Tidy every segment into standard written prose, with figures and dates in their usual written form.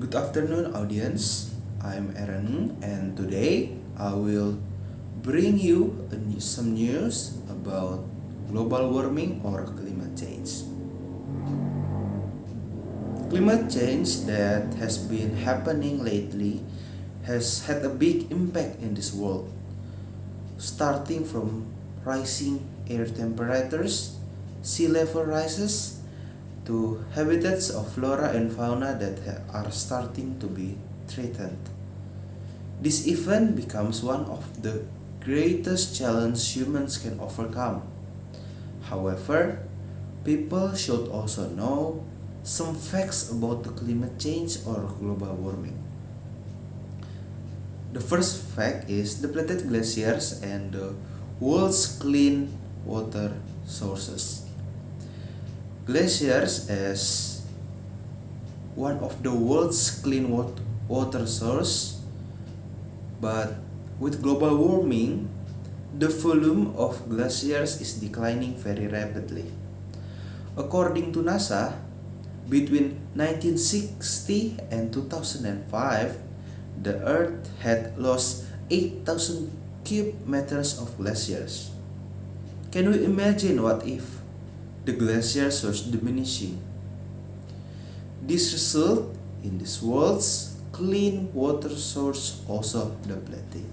Good afternoon, audience. I'm Aaron, and today I will bring you some news about global warming or climate change. Climate change that has been happening lately has had a big impact in this world, starting from rising air temperatures, sea level rises, to habitats of flora and fauna that are starting to be threatened. This event becomes one of the greatest challenges humans can overcome. However, people should also know some facts about the climate change or global warming. The first fact is depleted glaciers and the world's clean water sources. Glaciers as one of the world's clean water source, but with global warming, the volume of glaciers is declining very rapidly. According to NASA, between 1960 and 2005, the Earth had lost 8,000 cubic meters of glaciers. Can we imagine what if the glaciers was diminishing? This result in this world's clean water source also depleting.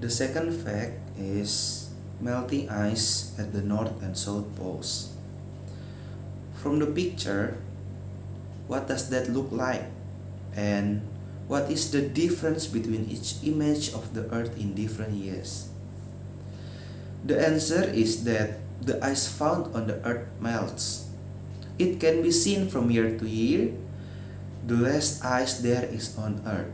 The second fact is melting ice at the North and South Poles. From the picture, what does that look like? And what is the difference between each image of the Earth in different years? The answer is that the ice found on the Earth melts. It can be seen from year to year. The less ice there is on Earth.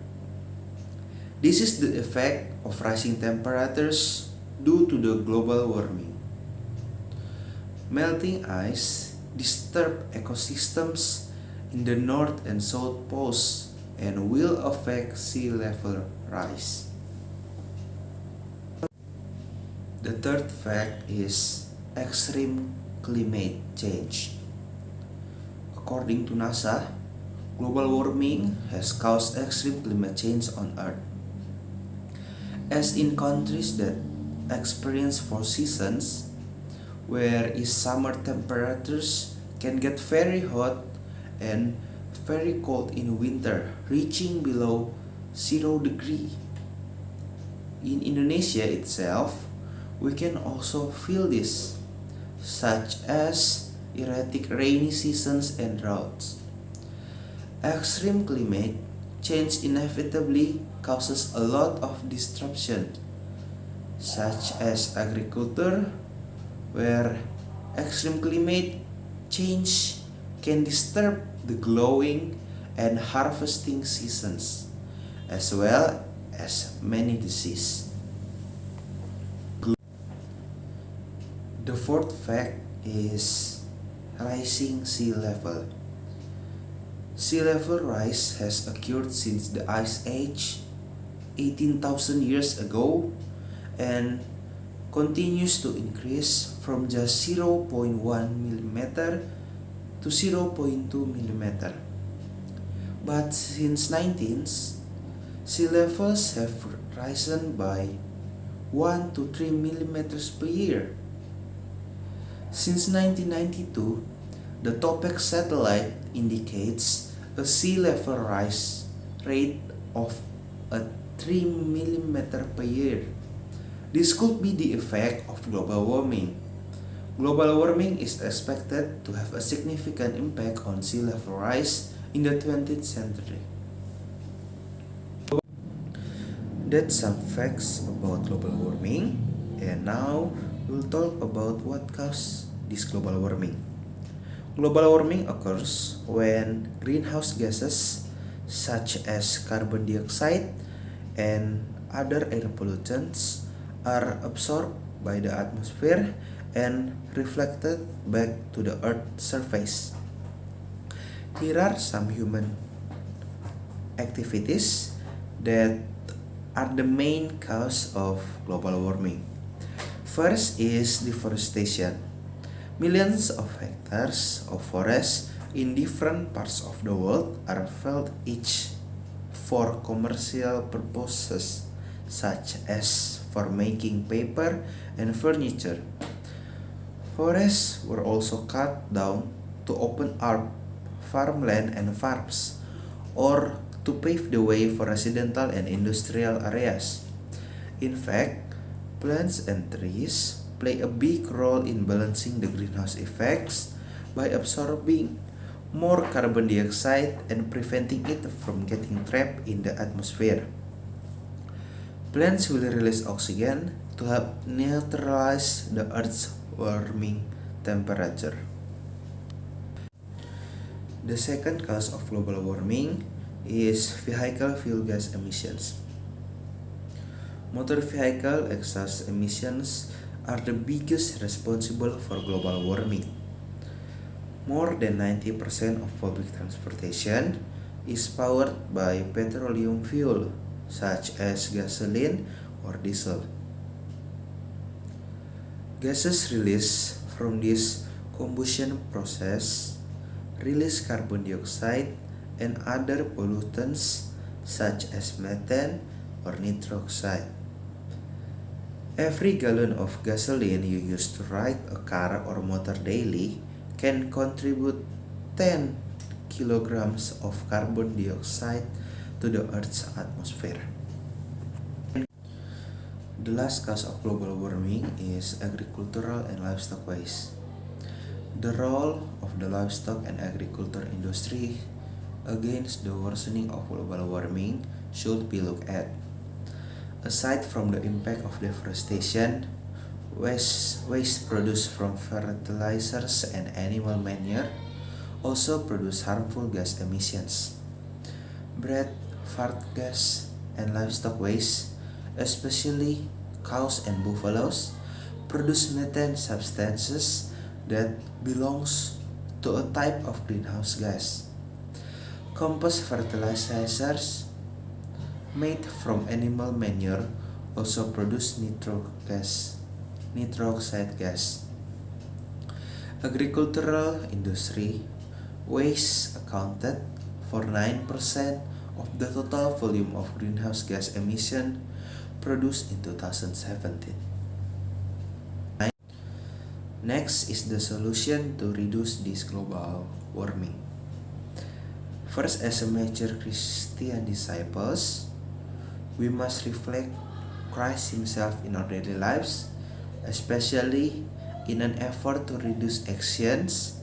This is the effect of rising temperatures due to the global warming. Melting ice disturb ecosystems in the North and South Poles and will affect sea level rise. The third fact is extreme climate change. According to NASA, global warming has caused extreme climate change on Earth. As in countries that experience four seasons, where summer temperatures can get very hot and very cold in winter, reaching below 0 degree. In Indonesia itself, we can also feel this, such as erratic rainy seasons and droughts. Extreme climate change inevitably causes a lot of disruption, such as agriculture, where extreme climate change can disturb the growing and harvesting seasons, as well as many diseases. The fourth fact is rising sea level. Sea level rise has occurred since the Ice Age 18,000 years ago and continues to increase from just 0.1 millimeter to 0.2 millimeter. But since 19th, sea levels have risen by 1 to 3 millimeters per year. Since 1992, the TOPEX satellite indicates a sea level rise rate of a 3 millimeter per year. This could be the effect of global warming. Global warming is expected to have a significant impact on sea level rise in the 20th century. That's some facts about global warming, and now we'll talk about what causes this global warming. Global warming occurs when greenhouse gases such as carbon dioxide and other air pollutants are absorbed by the atmosphere and reflected back to the Earth's surface. Here are some human activities that are the main cause of global warming. First is deforestation. Millions of hectares of forests in different parts of the world are felled each for commercial purposes, such as for making paper and furniture. Forests were also cut down to open up farmland and farms, or to pave the way for residential and industrial areas. In fact, plants and trees play a big role in balancing the greenhouse effects by absorbing more carbon dioxide and preventing it from getting trapped in the atmosphere. Plants will release oxygen to help neutralize the Earth's warming temperature. The second cause of global warming is vehicle fuel gas emissions. Motor vehicle exhaust emissions are the biggest responsible for global warming. More than 90% of public transportation is powered by petroleum fuel, such as gasoline or diesel. Gases released from this combustion process release carbon dioxide and other pollutants such as methane or nitrous oxide. Every gallon of gasoline you use to ride a car or motor daily can contribute 10 kilograms of carbon dioxide to the Earth's atmosphere. The last cause of global warming is agricultural and livestock waste. The role of the livestock and agriculture industry against the worsening of global warming should be looked at. Aside from the impact of deforestation, waste produced from fertilizers and animal manure also produce harmful gas emissions. Bread, fart gas, and livestock waste, especially cows and buffaloes, produce methane substances that belongs to a type of greenhouse gas. Compost fertilizers made from animal manure also produce nitrous oxide gas. Agricultural industry waste accounted for 9% of the total volume of greenhouse gas emission produced in 2017. Next is the solution to reduce this global warming. First, as a major Christian disciples, we must reflect Christ Himself in our daily lives, especially in an effort to reduce actions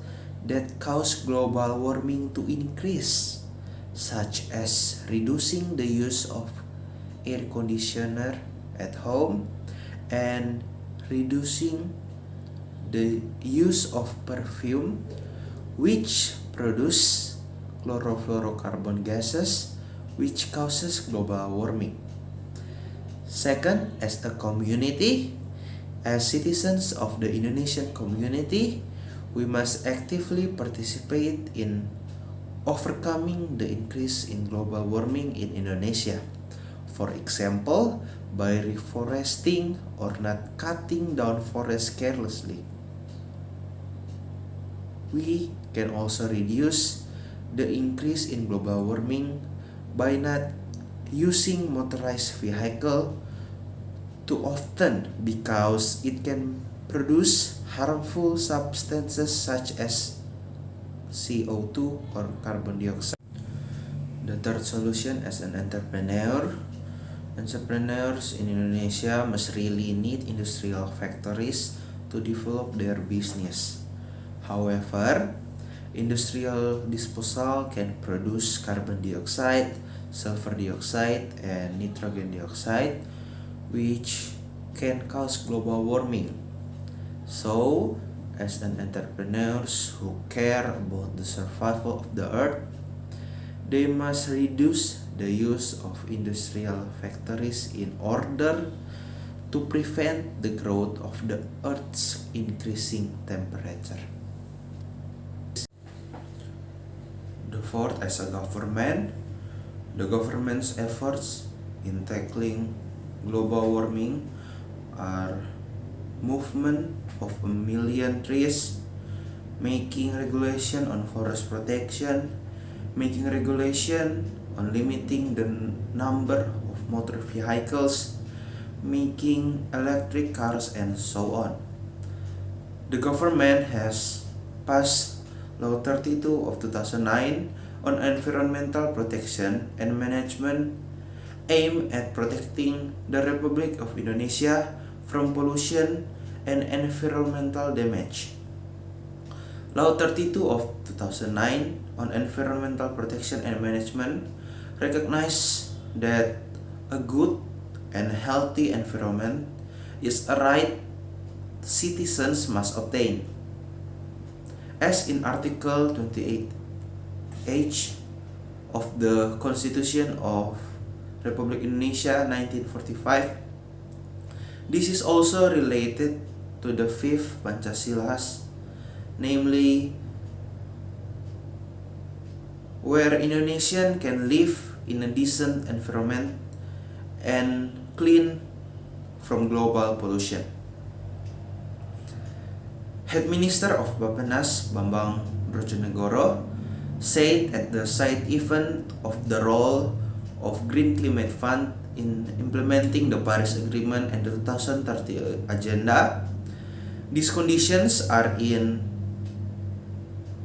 that cause global warming to increase, such as reducing the use of air conditioner at home and reducing the use of perfume, which produce chlorofluorocarbon gases, which causes global warming. Second, as a community, as citizens of the Indonesian community, we must actively participate in overcoming the increase in global warming in Indonesia. For example, by reforesting or not cutting down forests carelessly. We can also reduce the increase in global warming by not using motorized vehicle too often, because it can produce harmful substances such as CO2 or carbon dioxide. The third solution, as an entrepreneur, entrepreneurs in Indonesia must really need industrial factories to develop their business. However, industrial disposal can produce carbon dioxide, sulfur dioxide, and nitrogen dioxide, which can cause global warming. So, as an entrepreneurs who care about the survival of the earth, they must reduce the use of industrial factories in order to prevent the growth of the earth's increasing temperature. The fourth, as a government, the government's efforts in tackling global warming are movement of 1 million trees, making regulation on forest protection, making regulation on limiting the number of motor vehicles, making electric cars, and so on. The government has passed Law 32 of 2009 on environmental protection and management aimed at protecting the Republic of Indonesia from pollution and environmental damage. Law 32 of 2009 on environmental protection and management recognizes that a good and healthy environment is a right citizens must obtain. As in Article 28H of the Constitution of Republic Indonesia 1945, this is also related to the fifth Pancasilas, namely where Indonesian can live in a decent environment and clean from global pollution. Head Minister of Bappenas, Bambang Brojonegoro, said at the side event of the role of Green Climate Fund in implementing the Paris Agreement and the 2030 Agenda, these conditions are in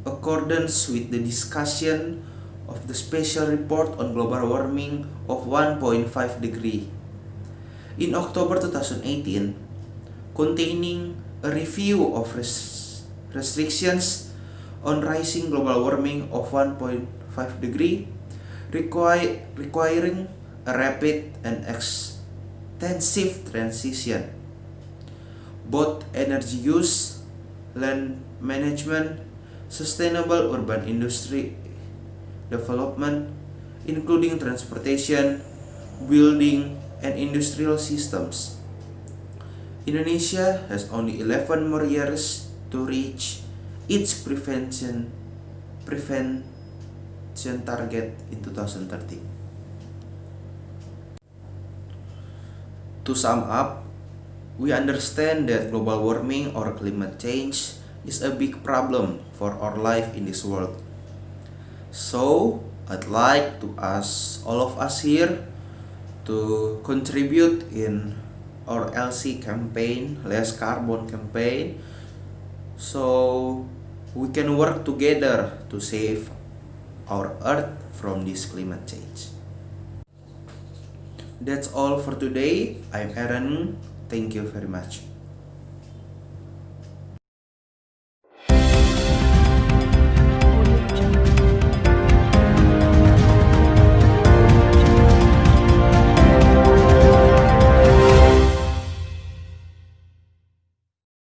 accordance with the discussion of the special report on global warming of 1.5 degree in October 2018, containing a review of restrictions on rising global warming of 1.5 degree, requiring a rapid and extensive transition. Both energy use, land management, sustainable urban industry development, including transportation, building, and industrial systems. Indonesia has only 11 more years to reach its prevention target in 2030. To sum up, we understand that global warming or climate change is a big problem for our life in this world. So, I'd like to ask all of us here to contribute in our LC campaign, Less Carbon campaign, so we can work together to save our earth from this climate change. That's all for today. I'm Aaron. Thank you very much.